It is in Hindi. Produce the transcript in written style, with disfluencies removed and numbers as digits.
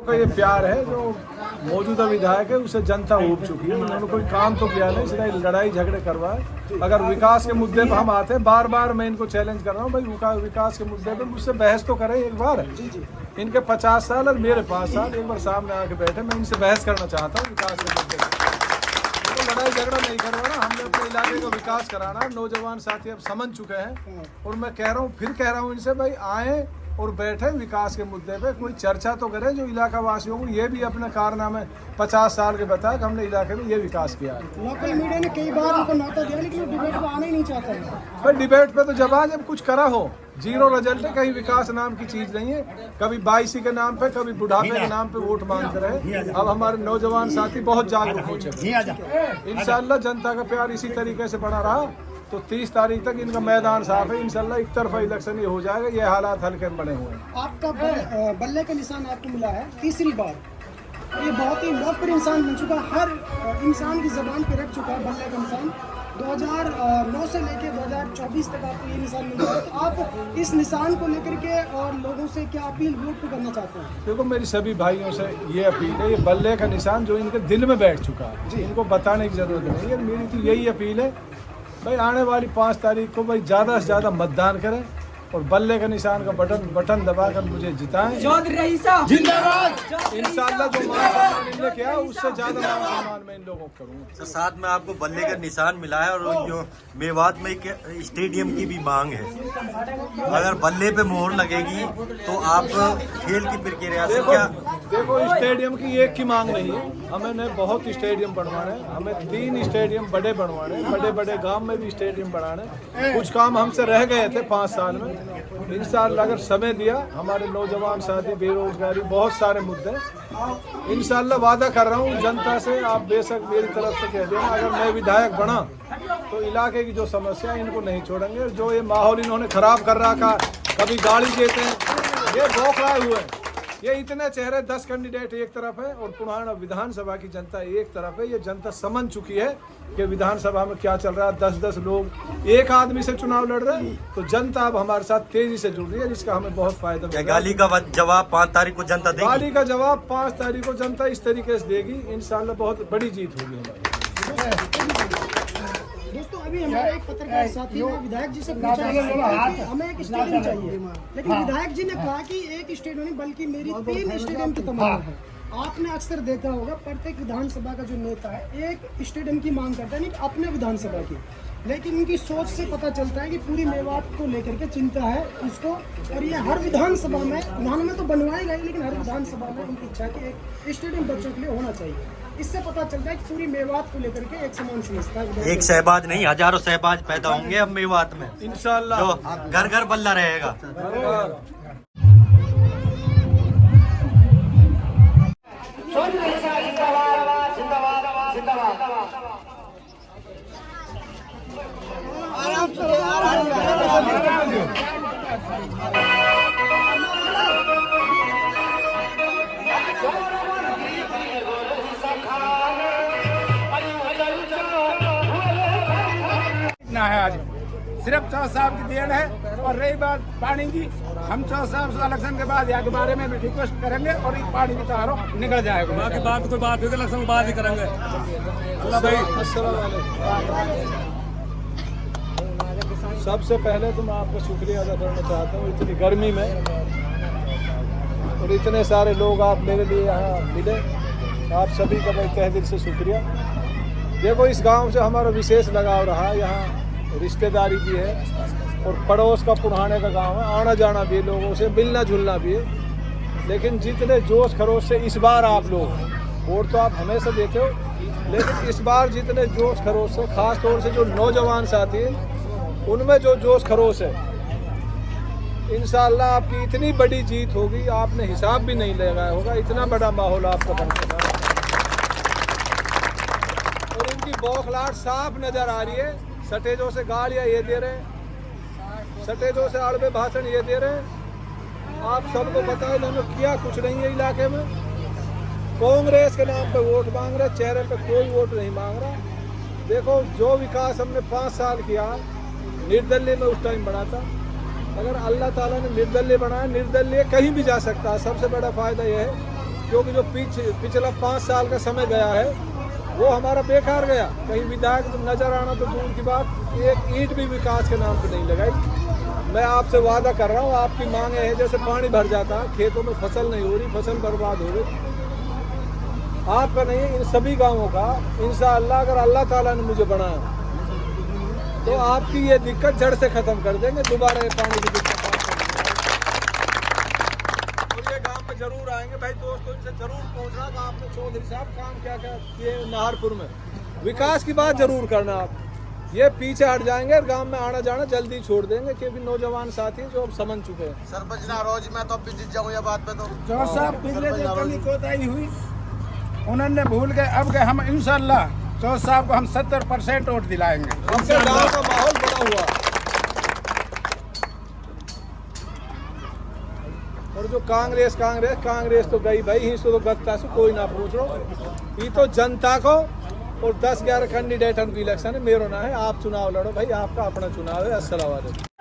का ये प्यार है जो मौजूदा विधायक है उसे जनता ऊब चुकी है। उन्होंने कोई काम तो किया नहीं, सिर्फ लड़ाई झगड़े करवाए। अगर विकास के मुद्दे पर हम आते हैं, बार बार मैं इनको चैलेंज कर रहा हूँ, भाई विकास के मुद्दे पर मुझसे बहस तो करें एक बार। इनके 50 साल और मेरे 5 साल, एक बार सामने आके बैठे, मैं इनसे बहस करना चाहता हूँ विकास के मुद्दे पर। तो लड़ाई झगड़ा नहीं करवाना, हमने अपने इलाके का विकास कराना। नौजवान साथी अब समझ चुके हैं और मैं कह रहा हूँ, फिर कह रहा हूँ इनसे, भाई आए और बैठे विकास के मुद्दे पे कोई चर्चा तो करें, जो इलाका वासियों को ये भी अपने कारनामे 50 साल के बताया कि हमने इलाके में ये विकास किया है। लोकल मीडिया ने कई बार उनको न्योता दिया, लेकिन वो डिबेट पे आना ही नहीं चाहते हैं। भाई डिबेट पे तो जब कुछ करा हो, जीरो रिजल्ट है, कहीं विकास नाम की चीज नहीं है। कभी 22 के नाम पे, कभी बुढ़ापे के नाम पे वोट मांगते रहे। अब हमारे नौजवान साथी बहुत जागरूक हो चुके। इंशाल्लाह जनता का प्यार इसी तरीके से बना रहा तो 30 तारीख तक इनका मैदान साफ है। इंशाल्लाह एक तरफा इलेक्शन ही हो जाएगा। ये हालात हल्के में बने हुए हैं। आपका बल्ले का निशान आपको मिला है तीसरी बार। ये बहुत ही लोकप्रिय इंसान बन चुका, हर इंसान की जबान पे रख चुका है बल्ले का निशान। 2009 से लेकर 2024 तक आपको ये निशान मिल रहा है। तो आप इस निशान को लेकर के और लोगों से क्या अपील वोट पे करना चाहते हैं? देखो, मेरी सभी भाइयों से ये अपील है, ये बल्ले का निशान जो इनके दिल में बैठ चुका है, इनको बताने की जरूरत नहीं है। मेरी तो यही अपील है, भाई आने वाली 5 तारीख को भाई ज़्यादा से ज़्यादा मतदान करें और बल्ले का निशान का बटन दबाकर मुझे जिताएं। जिंदाबाद। इंशाल्लाह जो मान सम्मान इनने किया उससे ज़्यादा मान सम्मान मैं इन लोगों को करूँगा। तो साथ में आपको बल्ले का निशान मिला है और जो मेवात में एक स्टेडियम की भी मांग है। अगर बल्ले पे मोहर लगेगी तो आप खेल की प्रक्रिया से क्या? देखो स्टेडियम की एक की मांग नहीं है, हमें बहुत स्टेडियम बनवाने हैं। हमें 3 स्टेडियम बड़े बनवाने हैं, बड़े बड़े गांव में भी स्टेडियम बनाने। कुछ काम हमसे रह गए थे 5 साल में। इंशाल्लाह अगर समय दिया, हमारे नौजवान साथी, बेरोजगारी, बहुत सारे मुद्दे, इंशाल्लाह वादा कर रहा हूँ जनता से। आप बेशक मेरी तरफ से कह देना, अगर मैं विधायक बना तो इलाके की जो समस्या इनको नहीं छोड़ेंगे। जो ये माहौल इन्होंने खराब कर रखा, कभी गाली देते हैं, ये बौखलाए हुए हैं। ये इतने चेहरे, 10 कैंडिडेट एक तरफ है और पुराना विधानसभा की जनता एक तरफ है। ये जनता समझ चुकी है कि विधानसभा में क्या चल रहा है। 10-10 लोग एक आदमी से चुनाव लड़ रहे हैं, तो जनता अब हमारे साथ तेजी से जुड़ रही है, जिसका हमें बहुत फायदा मिलेगा। गाली का जवाब 5 तारीख को जनता देगी। गाली का जवाब 5 तारीख को जनता इस तरीके से देगी। इंशाल्लाह बहुत बड़ी जीत होगी हमारी। दोस्तों, अभी हमारे एक पत्रकार साथी ने विधायक जी से पूछा कि हमें एक स्टेडियम चाहिए, लेकिन विधायक जी ने कहा कि एक स्टेडियम नहीं बल्कि मेरी 3 स्टेडियम की तमाम है। आपने अक्सर देखा होगा प्रत्येक विधानसभा का जो नेता है एक स्टेडियम की मांग करता है, नहीं अपने विधानसभा की, लेकिन उनकी सोच से पता चलता है कि पूरी मेवात को लेकर के चिंता है इसको। और ये हर विधानसभा में, उन्होंने तो बनवाई गई, लेकिन हर विधानसभा में उनकी इच्छा कि एक स्टेडियम बच्चों के लिए होना चाहिए। इससे पता चलता है कि पूरी मेवात को लेकर के एक समान समझता है। एक शहबाज नहीं, हजारों शहबाज पैदा होंगे अब मेवात में, इंशाल्लाह जो घर घर बल्ला रहेगा। है आज सिर्फ चौधरी साहब की देन है। और रही बात पानी की, हम चौधरी साहब से इलेक्शन के बाद यहाँ के बारे में भी रिक्वेस्ट करेंगे और इस पानी की तारों निकल जाएगा। बाकी बात कोई बात होगी इलेक्शन के बाद ही करेंगे। अल्लाह भाई, सबसे पहले तो मैं आपका शुक्रिया अदा करना चाहता हूँ, इतनी गर्मी में और इतने सारे लोग आप मेरे लिए यहाँ मिले। आप सभी का मैं तहे दिल से शुक्रिया। देखो, इस गांव से हमारा विशेष लगाव रहा, यहाँ रिश्तेदारी भी है और पड़ोस का पुराने का गांव है, आना जाना भी है, लोगों से मिलना जुलना भी है। लेकिन जितने जोश खरोश से इस बार आप लोग, वोट तो आप हमेशा देते हो, लेकिन इस बार जितने जोश खरोश से, खास तौर से जो नौजवान साथी हैं, उनमें जो जोश खरोश है, इंशाल्लाह आपकी इतनी बड़ी जीत होगी, आपने हिसाब भी नहीं लगाया होगा। इतना बड़ा माहौल आपका बन सका और इनकी बौखलाहट साफ नजर आ रही है। सटेजों से गालियाँ ये दे रहे हैं, सटेजों से आड़वे भाषण ये दे रहे हैं। आप सबको पता है इन्होंने किया कुछ नहीं है इलाके में। कांग्रेस के नाम पे वोट मांग रहे, चेहरे पे कोई वोट नहीं मांग रहा। देखो, जो विकास हमने 5 साल किया, निर्दलीय में उस टाइम बना था। अगर अल्लाह ताला ने निर्दलीय बनाया, निर्दलीय कहीं भी जा सकता है। सबसे बड़ा फायदा यह है क्योंकि जो पिछला 5 साल का समय गया है वो हमारा बेकार गया। कहीं विधायक नजर आना तो दूर की बात, एक ईंट भी विकास के नाम पे नहीं लगाई। मैं आपसे वादा कर रहा हूँ, आपकी मांगे हैं जैसे पानी भर जाता, खेतों में फसल नहीं हो रही, फसल बर्बाद हो गई। आपका नहीं, इन सभी गाँवों का इंशाअल्लाह अगर अल्लाह ताला ने मुझे बनाया तो आपकी ये दिक्कत जड़ से खत्म कर देंगे। दोबारा ये पानी की दिक्कत और ये गांव में जरूर आएंगे भाई दोस्तों, इनसे जरूर पूछना कि आपने चौधरी साहब काम क्या क्या किए नाहरपुर में, विकास की बात जरूर करना। आप ये पीछे हट जाएंगे और गांव में आना जाना जल्दी छोड़ देंगे, क्योंकि नौजवान साथी जो अब समझ चुके हैं। सरपंच नारोज मैं तो अब भी जीत जाऊँ ये बात पे तो जो साहब पिछले जो कमी कोताही हुई उन्होंने भूल गए, अब के हम इंशाल्लाह चौधरी साहब को हम 70% वोट दिलाएंगे। हमसे गाँव का माहौल बना हुआ और जो कांग्रेस तो गई भाई, इसको तो गत्ता से कोई ना पूछ लो। ये तो जनता को और 10-11 कैंडिडेट की इलेक्शन है, मेरो ना है। आप चुनाव लड़ो भाई, आपका अपना चुनाव है। अस्सलाम वालेकुम।